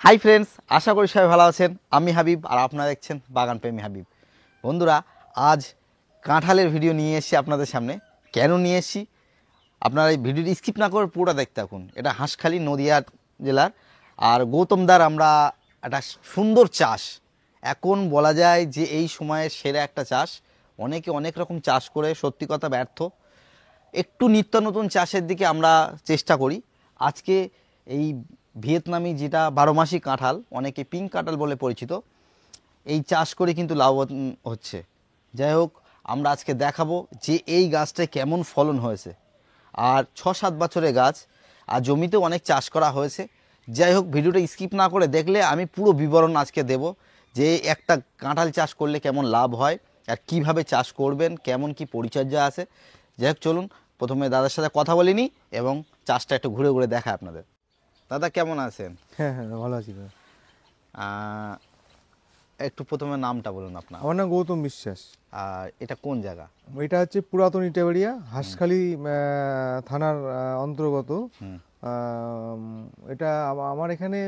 Hi friends, আশা করি সবাই ভালো আছেন। আমি হাবিব আর আপনারা দেখছেন বাগান প্রেমী হাবিব। বন্ধুরা, আজ কাঁঠালের ভিডিও নিয়ে এসেছি আপনাদের সামনে। কেন নিয়ে এসেছি আপনারা এই ভিডিওটি স্কিপ না করে পুরোটা দেখতে থাকুন। এটা হাঁসখালি নদিয়া জেলার আর গৌতমদার আমরা একটা সুন্দর চাষ, এখন বলা যায় যে এই সময়ের সেরা একটা চাষ। অনেকে অনেক রকম চাষ করে সত্যি কথা ব্যর্থ, একটু নিত্য নতুন চাষের দিকে আমরা চেষ্টা করি। আজকে এই ভিয়েতনামি যেটা 12 মাসি কাঁঠাল, অনেকে পিঙ্ক কাঁঠাল বলে পরিচিত, এই চাষ করে কিন্তু লাভবান হচ্ছে। যাই হোক, আমরা আজকে দেখাবো যে এই গাছটায় কেমন ফলন হয়েছে। আর 6-7 বছরের গাছ, আর জমিতে অনেক চাষ করা হয়েছে। যাই হোক, ভিডিওটা স্কিপ না করে দেখলে আমি পুরো বিবরণ আজকে দেব যে একটা কাঁঠাল চাষ করলে কেমন লাভ হয় আর কিভাবে চাষ করবেন, কেমন কি পরিচর্যা আছে। যাই হোক, চলুন প্রথমে দাদার সাথে কথা বলে নিই এবং চাষটা একটু ঘুরে ঘুরে দেখায় আপনাদের। দাদা কেমন আছেন? হ্যাঁ হ্যাঁ ভালো আছি দাদা। একটু প্রথমে নামটা বলুন আপনার। আমার নাম গৌতম বিশ্বাস। আর এটা কোন জায়গা? এটা হচ্ছে পুরাতন ইটাবাড়িয়া, হাঁসখালি থানার অন্তর্গত। এটা আমার এখানে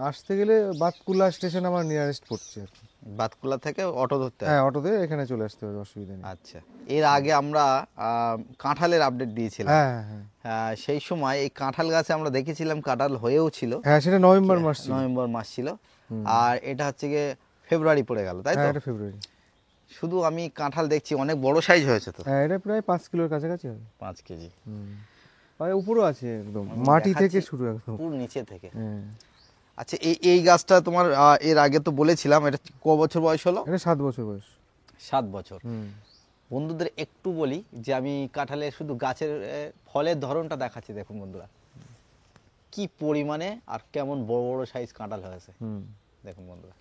আসতে গেলে বাতকুলা স্টেশন আমার নিয়ারেস্ট পড়ছে আর কি। বাতকুলা থেকে অটো ধরতে হয়? হ্যাঁ, অটোতে এখানে চলে আসতে হবে, অসুবিধা নেই। আচ্ছা, এর আগে আমরা কাঁঠালের আপডেট দিয়েছিলাম। হ্যাঁ হ্যাঁ সেই সময় এই কাঁঠাল গাছে আমরা দেখেছিলাম কাঁঠাল হয়েও ছিল। হ্যাঁ, সেটা নভেম্বর মাস ছিল। নভেম্বর মাস ছিল। আর এটা হচ্ছে গিয়ে ফেব্রুয়ারি পড়ে গেল, তাই তো? হ্যাঁ, এটা ফেব্রুয়ারি। শুধু আমি কাঁঠাল দেখছি অনেক বড় সাইজ হয়েছে তো। হ্যাঁ, এটা প্রায় 5 কিলোর কাছাকাছি হবে। 5 কেজি। প্রায় উপরও আছে, একদম মাটি থেকে শুরু, একদম পুরো নিচে থেকে। হ্যাঁ। আচ্ছা, এই গাছটা তোমার এর আগে তো বলেছিলাম, এটা ক বছর বয়স হলো? এটা 7 বছর বয়স। 7 বছর। বন্ধুদের একটু বলি যে আমি কাঁঠালের শুধু গাছের ফলের ধরনটা দেখাচ্ছি। দেখুন বন্ধুরা, কি পরিমাণে আর কেমন বড় বড় সাইজ কাঁঠাল হয়েছে। দেখুন বন্ধুরা,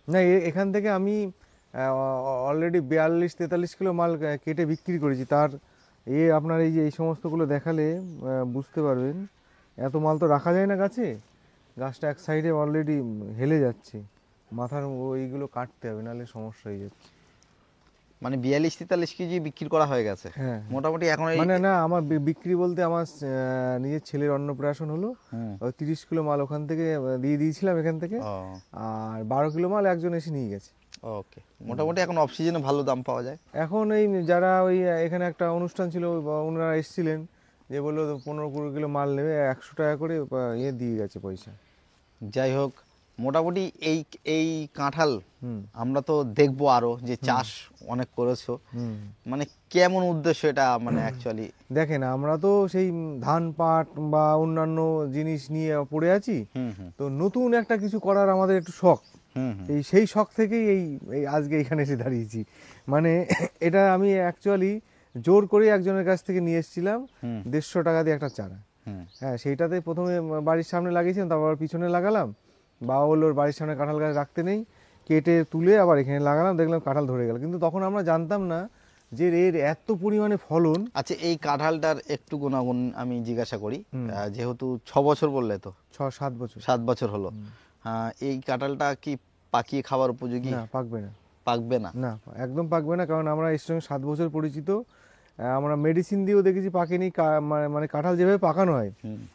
না এখান থেকে আমি অলরেডি 42-43 কিলো মাল কেটে বিক্রি করেছি। তার আপনার এই যে এই সমস্তগুলো দেখালে বুঝতে পারবেন, এত মাল তো রাখা যায় না গাছে। গাছটা এক সাইডে অলরেডি হেলে যাচ্ছে, মাথার ওইগুলো কাটতে হবে, নাহলে সমস্যা হয়ে যাচ্ছে। মানে 42-43 কেজি বিক্রি করা হয়ে গেছে। হ্যাঁ, মোটামুটি এখন মানে না, আমার বিক্রি বলতে আমার নিজের ছেলের অন্নপ্রাশন হলো, 30 কিলো মাল ওখান থেকে দিয়ে দিয়েছিলাম এখান থেকে। আর 12 কিলো মাল একজন এসে নিয়ে গেছে। ওকে, মোটামুটি এখন অফ সিজনে ভালো দাম পাওয়া যায়। এখন এই যারা ওই এখানে একটা অনুষ্ঠান ছিল, ওনারা এসেছিলেন, যে বললো 15-20 কিলো মাল নেবে, 100 টাকা করে দিয়ে গেছে পয়সা। যাই হোক, মোটামুটি এই এই কাঁঠাল আমরা তো দেখবো আরো যে চাষ অনেক করেছো, মানে কেমন উদ্দেশ্য এটা, মানে অ্যাকচুয়ালি দেখেন, আমরা তো সেই ধান পাট বা অন্যান্য জিনিস নিয়ে পড়ে আছি, তো নতুন একটা কিছু করার আমাদের একটু শখ। সেই শখ থেকেই এই আজকে এখানে এসে দাঁড়িয়েছি। মানে এটা আমি অ্যাকচুয়ালি জোর করে একজনের কাছ থেকে নিয়ে এসেছিলাম 150 টাকা দিয়ে একটা চারা। হ্যাঁ, সেইটাতে প্রথমে বাড়ির সামনে লাগিয়েছিলাম, তারপর পিছনে লাগালাম। বাবা বললো বাড়ির সামনে কাঁঠাল গাছ রাখতে নেই, কেটে তুলে আবার এখানে লাগালাম, দেখলাম কাঁঠাল ধরে গেল। কিন্তু তখন আমরা জানতাম না যে এর এত পরিমাণে ফলন। আচ্ছা, এই কাঁঠালটার একটু গুণাগুণ আমি জিজ্ঞাসা করি। যেহেতু 6 বছর বললে, তো 6-7 বছর, 7 বছর হলো, এই কাঁঠালটা কি পাকিয়ে খাবার উপযোগী? না, পাকবে না। পাকবে না? না, একদম পাকবে না, কারণ আমরা এর সঙ্গে 7 বছর পরিচিত। আমরা মেডিসিন দিয়েও দেখেছি পাকেনি, মানে কাঁঠাল যেভাবে পাকানো হয়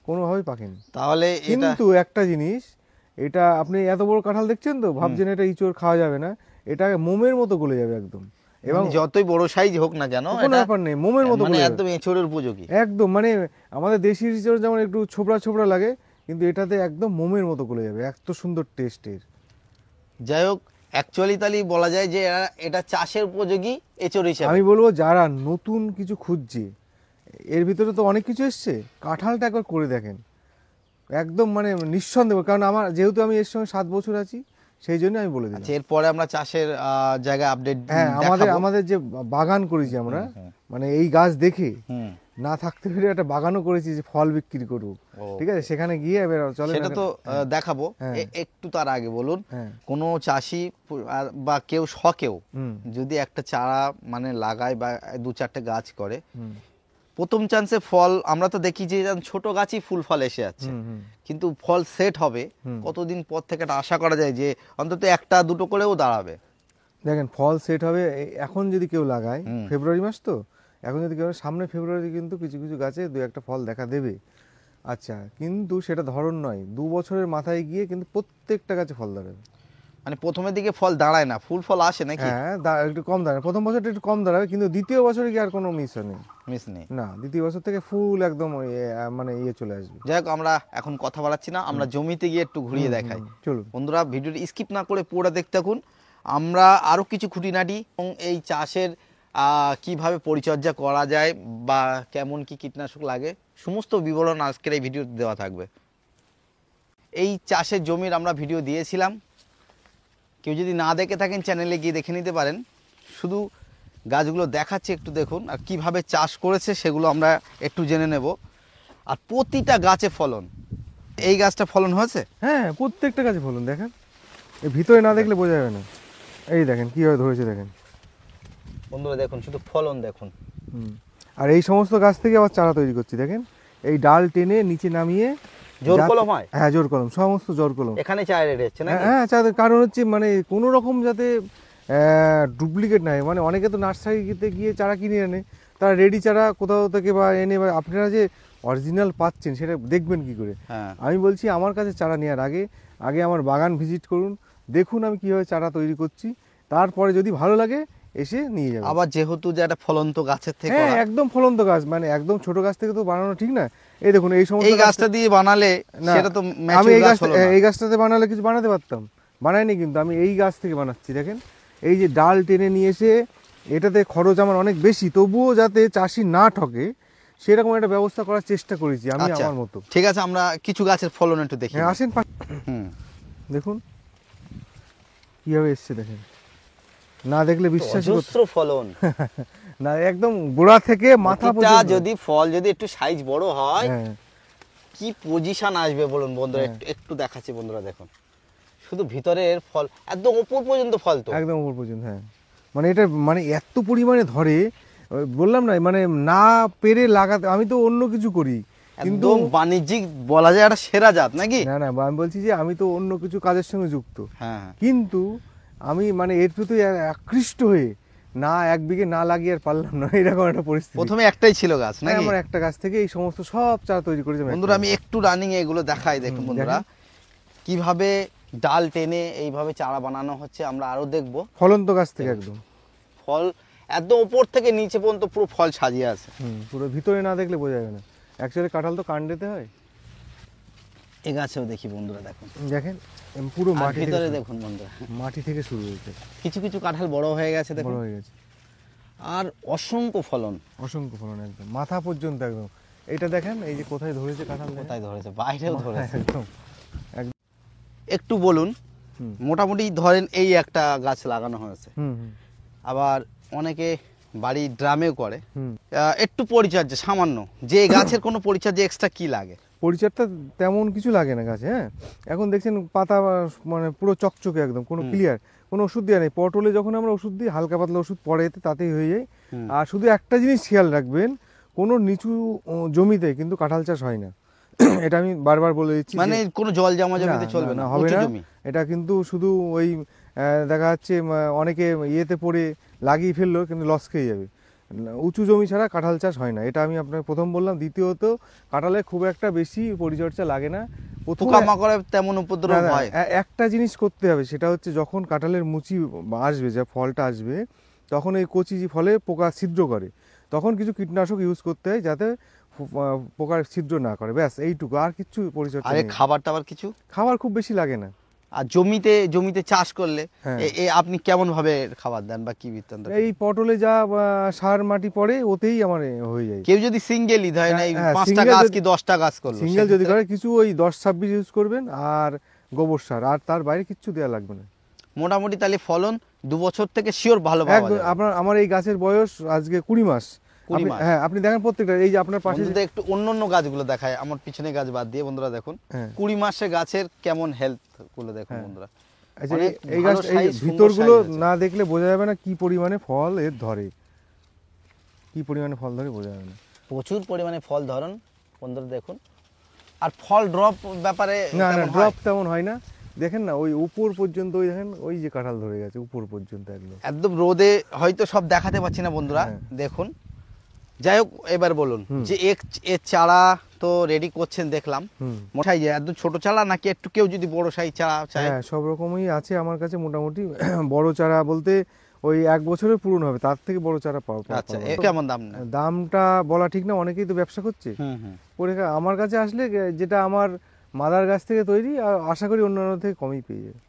কোনোভাবেই পাকেনি। তাহলে কিন্তু একটা জিনিস, এটা আপনি এত বড় কাঁঠাল দেখছেন তো, ভাবছেন এটা ইঁচড় খাওয়া যাবে না, এটা মোমের মতো গলে যাবে একদম। এবং যতই বড় সাইজ হোক না কেন, কোনো ব্যাপার নেই, মোমের মতো মানে একদম এঁচড়ের উপযোগী একদম। মানে আমাদের দেশি ইঁচড় যেমন একটু ছোবড়া ছোবড়া লাগে, কিন্তু এটাতে একদম মোমের মতো গলে যাবে, এত সুন্দর টেস্টের। যাই হোক, অ্যাকচুয়ালি তাহলে বলা যায় যে এটা চাষের উপযোগী এঁচড় হিসেবে। আমি বলবো যারা নতুন কিছু খুঁজছে, এর ভিতরে তো অনেক কিছু এসছে, কাঁঠালটা একবার করে দেখেন, একদম মানে নিঃসন্দেহ। কারণ আমার যেহেতু আমি এর সঙ্গে 7 বছর আছি, সেই জন্য আমি বলে দিচ্ছি। এরপরে আমরা চাষের জায়গায় আপডেট। হ্যাঁ, আমাদের যে বাগান করেছি আমরা, মানে এই গাছ দেখে না থাকতে পেরে একটা বাগানও করেছি যে ফল বিক্রি করবো। ঠিক আছে, সেখানে গিয়ে এবার চলে সেটা তো দেখাবো। একটু তার আগে বলুন, কোনো চাষি বা কেউ শখেও যদি একটা চারা মানে লাগায় বা 2-4টে গাছ করে, প্রথম চান্সে ফল আমরা তো দেখি যে ছোট গাছই ফুল ফল এসে যাচ্ছে, কিন্তু ফল সেট হবে কতদিন পর থেকে এটা আশা করা যায় যে অন্তত 1-2 করেও দাঁড়াবে। দেখেন, ফল সেট হবে এখন যদি কেউ লাগায়, ফেব্রুয়ারি মাস তো, এখন যদি কেউ সামনে ফেব্রুয়ারি কিন্তু কিছু কিছু গাছে 2-1টা ফল দেখা দেবে। আচ্ছা, কিন্তু সেটা ধরন নয়, 2 বছরের মাথায় গিয়ে কিন্তু প্রত্যেকটা গাছে ফল দাঁড়াবে। মানে প্রথমের দিকে ফল দাঁড়ায় না, ফুল ফল আসে নাকি? হ্যাঁ, একটু কম দাঁড়াবে, প্রথম বছরটা একটু কম দাঁড়াবে, কিন্তু দ্বিতীয় বছরে কি আর কোনো মিস নেই। মিস নেই। না, দ্বিতীয় বছর থেকে ফুল একদম মানে চলে আসবে। যাই হোক, আমরা এখন কথা বাড়াচ্ছি না, আমরা জমিতে গিয়ে একটু ঘুরিয়ে দেখাই। চলুন বন্ধুরা, ভিডিওটি স্কিপ না করে পুরোটা দেখতে থাকুন। আমরা আরও কিছু খুঁটিনাটি এবং এই চাষের কিভাবে পরিচর্যা করা যায় বা কেমন কি কীটনাশক লাগে সমস্ত বিবরণ আজকের এই ভিডিওতে দেওয়া থাকবে। এই চাষের জমির আমরা ভিডিও দিয়েছিলাম, কেউ যদি না দেখে থাকেন চ্যানেলে গিয়ে দেখে নিতে পারেন। শুধু গাছগুলো দেখাচ্ছি, একটু দেখুন, আর কিভাবে চাষ করেছে সেগুলো আমরা একটু জেনে নেব। আর প্রতিটা গাছে ফলন, এই গাছটা ফলন হয়েছে। হ্যাঁ, প্রত্যেকটা গাছে ফলন দেখেন, এই ভিতরে না দেখলে বোঝা যাবে না। এই দেখেন কীভাবে ধরেছে, দেখেন বন্ধুরা দেখুন, শুধু ফলন দেখুন। আর এই সমস্ত গাছ থেকে আবার চারা তৈরি করছি, দেখেন এই ডাল টেনে নিচে নামিয়ে। জোর কলম হয়? হ্যাঁ, জোর কলম, সমস্ত জোর কলম। এখানে চারা রেট হচ্ছে না? হ্যাঁ, কারণ হচ্ছে মানে কোনো রকম যাতে ডুপ্লিকেট নাই। মানে অনেকে তো নার্সারিতে গিয়ে চারা কিনে আনে, তারা রেডি চারা কোথাও থেকে বা এনে, বা আপনারা যে অরিজিনাল পাচ্ছেন সেটা দেখবেন কি করে? আমি বলছি আমার কাছে চারা নেওয়ার আগে আগে আমার বাগান ভিজিট করুন, দেখুন আমি কীভাবে চারা তৈরি করছি, তারপরে যদি ভালো লাগে এসে নিয়ে যাবেন। আবার যেহেতু যে একটা ফলন্ত গাছের থেকে, হ্যাঁ, একদম ফলন্ত গাছ, মানে একদম ছোট গাছ থেকে তো বানানো ঠিক না। এই দেখুন এই সমস্ত এই গাছটা দিয়ে বানালে সেটা তো আমি এই গাছটাতে বানালে কিছু বানাতে পারতাম, বানাইনি, কিন্তু আমি এই গাছ থেকে বানাচ্ছি। দেখেন এই যে ডাল টেনে নিয়ে এসে, এটাতে খরচ আমার অনেক বেশি, তবুও যাতে চাষি না ঠকে সেরকম একটা ব্যবস্থা করার চেষ্টা করেছি আমি আমার মতো। ঠিক আছে, আমরা কিছু গাছের ফলন একটু দেখি। হ্যাঁ, আসেন। দেখুন কিভাবে এসছে, দেখেন, না দেখলে বিশ্বাস অজস্র ফলন না, একদম গোড়া থেকে মাথা পর্যন্ত। যদি ফল যদি একটু সাইজ বড় হয়, কি পজিশন আসবে বলুন বন্ধুরা। একটু দেখাচ্ছি বন্ধুরা, দেখুন শুধু ভিতরের ফল একদম উপর পর্যন্ত ফল, তো একদম উপর পর্যন্ত। হ্যাঁ, মানে এটা মানে এত পরিমাণে ধরে, বললাম না, মানে না পেরে লাগাতে, আমি তো অন্য কিছু করি কিন্তু বাণিজ্যিক বলা যায় একটা সেরা জাত নাকি? না না, আমি বলছি যে আমি তো অন্য কিছু কাজের সঙ্গে যুক্ত। হ্যাঁ, কিন্তু আমি মানে এর প্রতি আকৃষ্ট হয়ে না 1 বিঘে না লাগিয়ে আর পারলাম না, এরকম একটা পরিস্থিতি। প্রথমে একটাই ছিল গাছ নাকি? আমার একটা গাছ থেকে এই সমস্ত সব চারা তৈরি করেছি বন্ধুরা। আমি একটু রানিং এগুলো দেখাই, দেখুন বন্ধুরা কিভাবে ডাল টেনে এইভাবে চারা বানানো হচ্ছে, আমরা আরো দেখবো। ফলন্ত গাছ থেকে একদম ফল একদম উপর থেকে নিচে পর্যন্ত পুরো ফল সাজিয়ে আছে। পুরো ভিতরে না দেখলে বোঝা যাবে না। অ্যাকচুয়ালি কাঁঠাল তো কাণ্ডেতে হয়। এই গাছেও দেখি বন্ধুরা, দেখুন দেখেন পুরো মাটি ভিতরে দেখুন বন্ধুরা, মাটি থেকে শুরু হয়েছে। কিছু কিছু কাঁঠাল বড় হয়ে গেছে, দেখুন বড় হয়ে গেছে, আর অসংখ্য ফলন, অসংখ্য ফলন, একদম মাথা পর্যন্ত একদম। এটা দেখেন এই যে কোথায় ধরেছে কাঁঠাল, কোথায় ধরেছে, বাইরেও ধরেছে একদম। একটু বলুন, মোটামুটি ধরেন এই একটা গাছ লাগানো হয়েছে, আবার অনেকে বাড়ি ড্রামেও করে, একটু পরিচর্যা সামান্য, যে গাছের কোনো পরিচর্যা এক্সট্রা কি লাগে? পরিচর্যা তেমন কিছু লাগে না গাছে। হ্যাঁ, এখন দেখছেন পাতা মানে পুরো চকচকে একদম, কোনো ক্লিয়ার, কোনো ওষুধ দেওয়া নেই। পটলে যখন আমরা ওষুধ দিই, হালকা পাতলা ওষুধ পরে এতে, তাতেই হয়ে যায়। আর শুধু একটা জিনিস খেয়াল রাখবেন, কোনো নিচু জমিতে কিন্তু কাঁঠাল চাষ হয় না। এটা আমি বারবার বলে দিচ্ছি, মানে কোনো জল জমা জমিতে চলবে না, হবে না। এটা কিন্তু শুধু ওই দেখা যাচ্ছে অনেকে ইয়েতে পড়ে লাগিয়ে ফেললো, কিন্তু লস খেয়ে যাবে। উঁচু জমি ছাড়া কাঁঠাল চাষ হয় না, এটা আমি আপনাকে প্রথম বললাম। দ্বিতীয়ত, কাঁঠালে খুব একটা বেশি পরিচর্যা লাগে না। পোকামাকড়ের তেমন উপদ্রব হয়। একটা জিনিস করতে হবে, সেটা হচ্ছে যখন কাঁঠালের মুচি আসবে, যা ফলটা আসবে, তখন এই কচি ফলে পোকা ছিদ্র করে, তখন কিছু কীটনাশক ইউজ করতে হয় যাতে পোকার ছিদ্র না করে, ব্যাস এইটুকু, আর কিছু পরিচর্যা নেই। খাবার টাবার কিছু? খাবার খুব বেশি লাগে না। আর জমিতে চাষ করলে আপনি কেমন ভাবে খাবার দেন বা কি বৃত্তান্ত? এই পটলে যা সার মাটি পড়ে ওতেই আমার হয়ে যায়। কেউ যদি সিঙ্গেলই ধরে না, 5টা গাছ কি 10টা গাছ করলো, সিঙ্গেল যদি করে কিছু ওই 10-26 ইউজ করবেন, আর গোবর সার, আর তার বাইরে কিছু দেওয়া লাগবে না। মোটামুটি তাহলে ফলন 2 বছর থেকে শিওর ভালো পাওয়া যাবে। আমার এই গাছের বয়স আজকে 20 মাস। হ্যাঁ, আপনি দেখেন প্রত্যেকটা, এই যে আপনার পাশে একটু অন্য গাছগুলো দেখায়, আমার পিছনে গাছ বাদ দিয়ে বন্ধুরা দেখুন 20 মাসে গাছের কেমন হেলথ গুলো দেখুন বন্ধুরা। আচ্ছা, এই গাছ, এই ভিতরগুলো না দেখলে বোঝা যাবে না কি পরিমাণে ফল এর ধরে, কি পরিমাণে ফল ধরে বোঝা যাবে না। প্রচুর পরিমাণে ফল ধরন বন্ধুরা দেখুন। আর ফল ড্রপ ব্যাপারে না, ড্রপ তেমন হয় না। দেখেন না, ওই উপর পর্যন্ত, ওই দেখেন ওই যে কাঁঠাল ধরে গেছে উপর পর্যন্ত, একদম রোদে হয়তো সব দেখাতে পাচ্ছি না বন্ধুরা, দেখুন যাই হোক, এবার বলুন যে এর চারা তো রেডি করছেন দেখলাম, মোটাই যে একদম ছোট চারা নাকি একটু কেউ যদি বড় সাইজ চারা চায়? হ্যাঁ, সব রকমই আছে আমার কাছে মোটামুটি। বড় চারা বলতে ওই 1 বছরের পূরণ হবে, তার থেকে বড় চারা পাওয়া। আচ্ছা, এর কেমন দাম নেয়? দামটা বলা ঠিক না, অনেকেই তো ব্যবসা করছে। পরে আমার কাছে আসলে যেটা আমার মাদার গাছ থেকে তৈরি, আর আশা করি অন্যান্য থেকে কমই পেয়ে যাবে।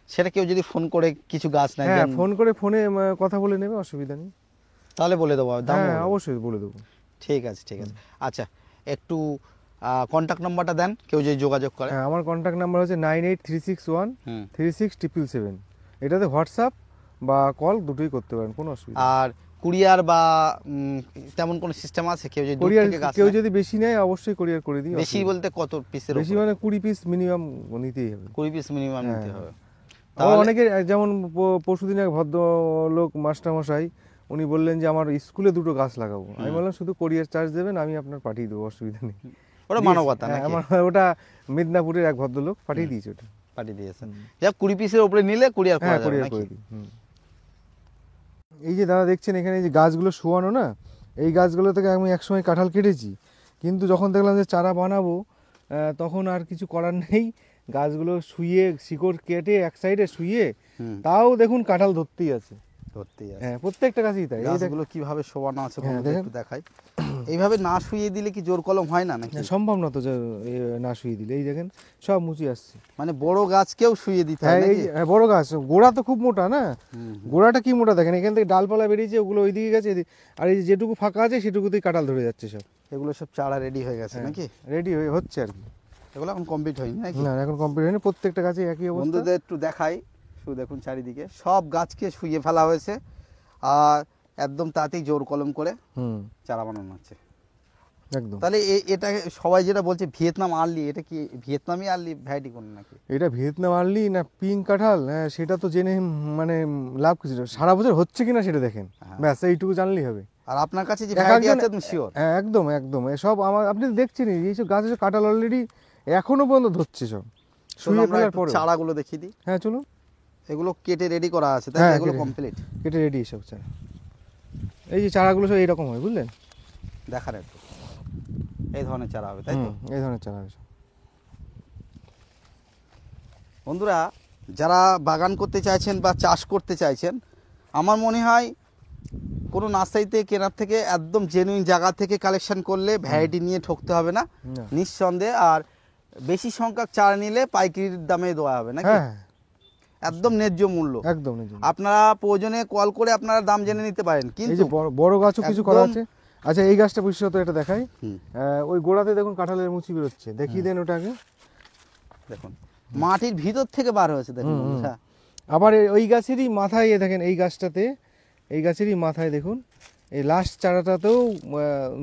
সেটা কেউ যদি ফোন করে কিছু গাছ নেয়, হ্যাঁ, ফোন করে ফোনে কথা বলে নেবে, অসুবিধা নেই। তাহলে বলে দেবো দাম? হ্যাঁ, অবশ্যই বলে দেবো। ঠিক আছে, ঠিক আছে। আচ্ছা, একটু কন্ট্যাক্ট নাম্বারটা দেন, কেউ যদি যোগাযোগ করে। হ্যাঁ, আমার কন্ট্যাক্ট নাম্বার হচ্ছে 98361367। এটাতে হোয়াটসঅ্যাপ বা কল দুটোই করতে পারেন, কোনো অসুবিধা নেই। আর কুরিয়ার বা তেমন কোনো সিস্টেম আছে? কেউ যদি দূর কোরিয়ার থেকে গাছ কেউ নেয়? যদি বেশি নেয় অবশ্যই কোরিয়ার করে দিই। বেশি বলতে কত পিসের? বেশি মানে 20 পিস মিনিমাম নিতেই হবে। 20 পিস মিনিমাম নিতে হ্যাঁ। হবে। আবার অনেকে, যেমন পরশুদিন এক ভদ্রলোক মাস্টারমশাই, উনি বললেন যে আমার স্কুলে 2টো গাছ লাগাবো। আমি বললাম শুধু কোরিয়ার চার্জ দেবেন, আমি আপনার পাঠিয়ে দেবো, অসুবিধা নেই। ওটা মানবতা হ্যাঁ, নাকি? ওটা মিদনাপুরের এক ভদ্রলোক পাঠিয়ে দিয়েছে, ওটা পাঠিয়ে দিয়েছেন। যা 20 পিসের উপরে নিলে কুরিয়ার করা হ্যাঁ যাবে কোরিয়ার নাকি? করে দিই। এই যে দাদা দেখছেন এখানে এই যে গাছগুলো শোয়ানো না, এই গাছগুলো থেকে আমি একসময় কাঁঠাল কেটেছি, কিন্তু যখন দেখলাম যে চারা বানাবো, তখন আর কিছু করার নেই, গাছগুলো শুইয়ে শিকড় কেটে এক সাইডে শুইয়ে, তাও দেখুন কাঁঠাল ধরতেই আছে। ধরতেই আছে। হ্যাঁ, প্রত্যেকটা গাছই তাই। এই দেখুন গাছগুলো কিভাবে শোয়ানো আছে হ্যাঁ, বন্ধুদের একটু দেখাই। এইভাবে না শুইয়ে দিলে কি জোর কলম হয় না নাকি? সম্ভব না তো যে না শুয়ে দিলে। এই দেখেন সব মুচি আসছে। মানে বড় গাছকেও শুইয়ে দিতে হয় হ্যাঁ, এই নাকি? বড় গাছ, গোড়া তো খুব মোটা না, গোড়াটা কি মোটা দেখেন, এখান থেকে ডালপালা বেরিয়েছে, ওগুলো ওইদিকে গেছে, আর এই যেটুকু ফাঁকা আছে সেটুকুতেই কাঁঠাল ধরে যাচ্ছে সব। এগুলো সব চারা রেডি হয়ে গেছে নাকি? রেডি হচ্ছে আর কি। এগুলো এখন কমপ্লিট হয়নি নাকি? না, এখন কমপ্লিট হয়নি, প্রত্যেকটা গাছে একই অবস্থা। বন্ধুদের একটু দেখাই, শুধু দেখুন চারিদিকে সব গাছকে শুইয়ে ফেলা হয়েছে, আর একদম তাতেই জোর কলম করে চারা বানানো হচ্ছে একদম। তাহলে এটা সবাই যেটা বলছে ভিয়েতনাম আর্লি, এটা কি ভিয়েতনামি আর্লি ভ্যারাইটি কোন নাকি? এটা ভিয়েতনাম আর্লি না পিঙ্ক কাঁঠাল, হ্যাঁ সেটা তো জেনে মানে লাভ কিছু না। সারা বছর হচ্ছে কিনা সেটা দেখেন, ব্যাস এইটুকু জানলেই হবে। আর আপনার কাছে যে ভ্যারাইটি আছে তুমি শিওর? হ্যাঁ, একদম একদম। সব আমার, আপনি দেখছেন এইসব গাছে কাঁঠাল অলরেডি এখনো পর্যন্ত ধরছে সব, শুয়ে ফেলার পরে। চারাগুলো দেখিয়ে দিই। হ্যাঁ চলুন। এগুলো কেটে রেডি করা আছে তাই? এগুলো কমপ্লিট কেটে রেডি সব চারা। এই যে চারাগুলো সব এইরকম হয়, বুঝলেন? দেখার একটু এই ধরনের চারা হবে তাই তো? এই ধরনের চারা হবে। বন্ধুরা, যারা বাগান করতে চাইছেন বা চাষ করতে চাইছেন, আমার মনে হয় কোনো নার্সারিতে কেনার থেকে একদম জেনুইন জায়গা থেকে কালেকশন করলে ভ্যারাইটি নিয়ে ঠকতে হবে না নিঃসন্দেহে। আর বেশি সংখ্যক চারা নিলে পাইকারির দামে দেওয়া হবে নাকি? একদম ন্যায্য মূল্য। একদম। আপনারা প্রয়োজনে কল করে আপনারা দাম জেনে নিতে পারেন। কিন্তু বড় গাছও কিছু করা আছে। আচ্ছা, এই গাছটা বিশেষত এটা দেখাই, ওই গোড়াতে দেখুন কাঁঠালের মুচি বেরোচ্ছে, দেখিয়ে দেন ওটাকে। দেখুন মাটির ভিতর থেকে বার হয়েছে দেখুন। আবার ওই গাছেরই মাথায় দেখেন, এই গাছটাতে, এই গাছেরই মাথায় দেখুন, এই লাস্ট চারাটাতেও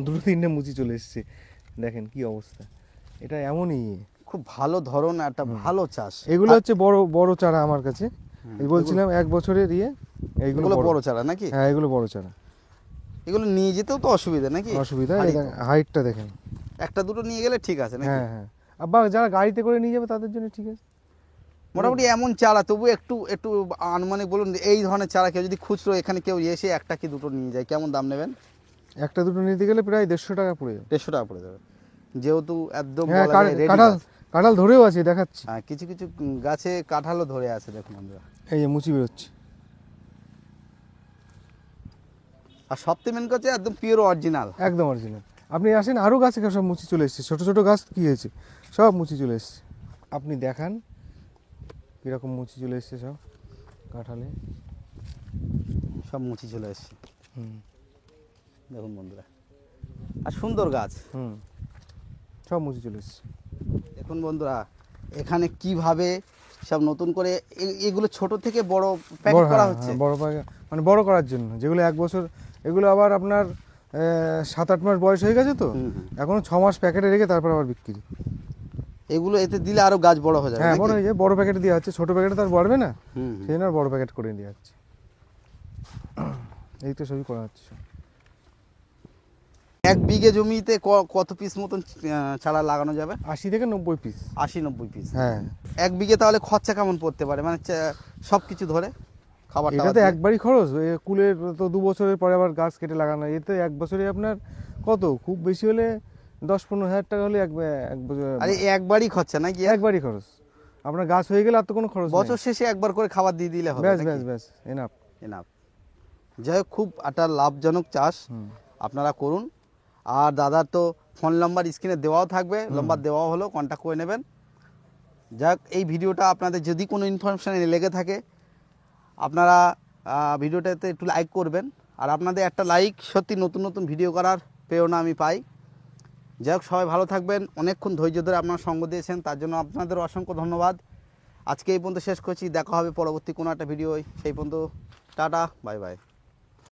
2-3টে মুচি চলে এসছে, দেখেন কি অবস্থা। এটা এমনই খুব ভালো ধরন, একটা ভালো চাষ। এগুলো হচ্ছে বড় বড় চারা আমার কাছে, বলছিলাম 1 বছরের এইগুলো বড় চারা নাকি? হ্যাঁ, এগুলো বড় চারা। এগুলো নিয়ে যেতেও তো অসুবিধা নাকি? অসুবিধা, হাইটটা দেখেন। একটা দুটো নিয়ে গেলে ঠিক আছে নাকি? হ্যাঁ। আবার যারা গাড়িতে করে নিয়ে যাবে তাদের জন্য ঠিক আছে। মোটামুটি এমন চারা, তবু একটু একটু আনুমানিক বলুন, এই ধরনের চারা কেউ যদি খুচরো এখানে কেউ এসে একটা কি দুটো নিয়ে যায়, কেমন দাম নেবেন? একটা দুটো নিতে গেলে প্রায় 150 টাকা পড়ে যাবে। 150 টাকা পড়ে যাবে, যেহেতু একদম কাঁঠাল ধরেও আছে দেখাচ্ছি। হ্যাঁ, কিছু কিছু গাছে কাঁঠালও ধরে আছে দেখুন আমরা। এই যে মুচি বেরোচ্ছে। আর সবথেকে মেন কথা একদম পিওর অরিজিনাল। একদম অরিজিনাল। আপনি আসেন, আরও গাছে সব মুচি চলে এসছে, ছোট ছোট গাছ কি হয়েছে সব মুচি চলে এসছে। আপনি দেখান কীরকম মুচি চলে এসছে সব কাঁঠালে, সব মুচি চলে এসছে দেখুন বন্ধুরা। আর সুন্দর গাছ, সব মুচি চলে এসছে। দেখুন বন্ধুরা, এখানে কিভাবে সব নতুন করে এগুলো ছোট থেকে বড় প্যাকেট করা হচ্ছে। বড় প্যাকেট মানে বড় করার জন্য, যেগুলো 1 বছর, এগুলো আবার আপনার 7-8 মাস বয়স হয়ে গেছে তো, এখনো 6 মাস প্যাকেটে রেখে তারপর আবার বিক্রি। এগুলো এতে দিলে আরো গাছ বড় হয়ে যাবে। হ্যাঁ, বড় হয়ে যায়, বড় প্যাকেটে দেওয়া হচ্ছে, ছোট প্যাকেটে তার বাড়বে না, সেই জন্য বড় প্যাকেট করে দেওয়া হচ্ছে। এই তো সবই করা হচ্ছে। 1 বিঘে জমিতে কত পিস মতন চারা লাগানো যাবে? 80 থেকে 90 পিস। 80-90 পিস। হ্যাঁ। 1 বিঘে তাহলে খরচা কেমন পড়তে পারে, মানে সব কিছু ধরে? খাবার এটা তো একবারই খরচ, কুলের তো 2 বছরের পরে আবার গাছ কেটে লাগানো, এতে 1 বছরে আপনার কত, খুব বেশি হলে 10-15 হাজার টাকা হলে এক বছর, আরে একবারই খরচা নাকি? একবারই খরচ। আপনার গাছ হয়ে গেলে আর তো কোনো খরচ নেই। বছর শেষে একবার করে খাবার দিয়ে দিলে হবে, ব্যাস ব্যাস ব্যাস, এনাফ। এনাফ। যাই হোক, খুব একটা লাভজনক চাষ, আপনারা করুন। আর দাদার তো ফোন নাম্বার স্ক্রিনে দেওয়াও থাকবে, নাম্বার দেওয়াও হলো, কন্ট্যাক্ট করে নেবেন। যাক, এই ভিডিওটা আপনাদের যদি কোনো ইনফরমেশান লেগে থাকে আপনারা ভিডিওটাতে একটু লাইক করবেন। আর আপনাদের একটা লাইক সত্যি নতুন নতুন ভিডিও করার প্রেরণা আমি পাই। যাই হোক, সবাই ভালো থাকবেন। অনেকক্ষণ ধৈর্য ধরে আপনারা সঙ্গ দিয়েছেন, তার জন্য আপনাদের অসংখ্য ধন্যবাদ। আজকে এই পর্যন্ত শেষ করছি, দেখা হবে পরবর্তী কোনো একটা ভিডিও। সেই পর্যন্ত টাটা, বাই বাই।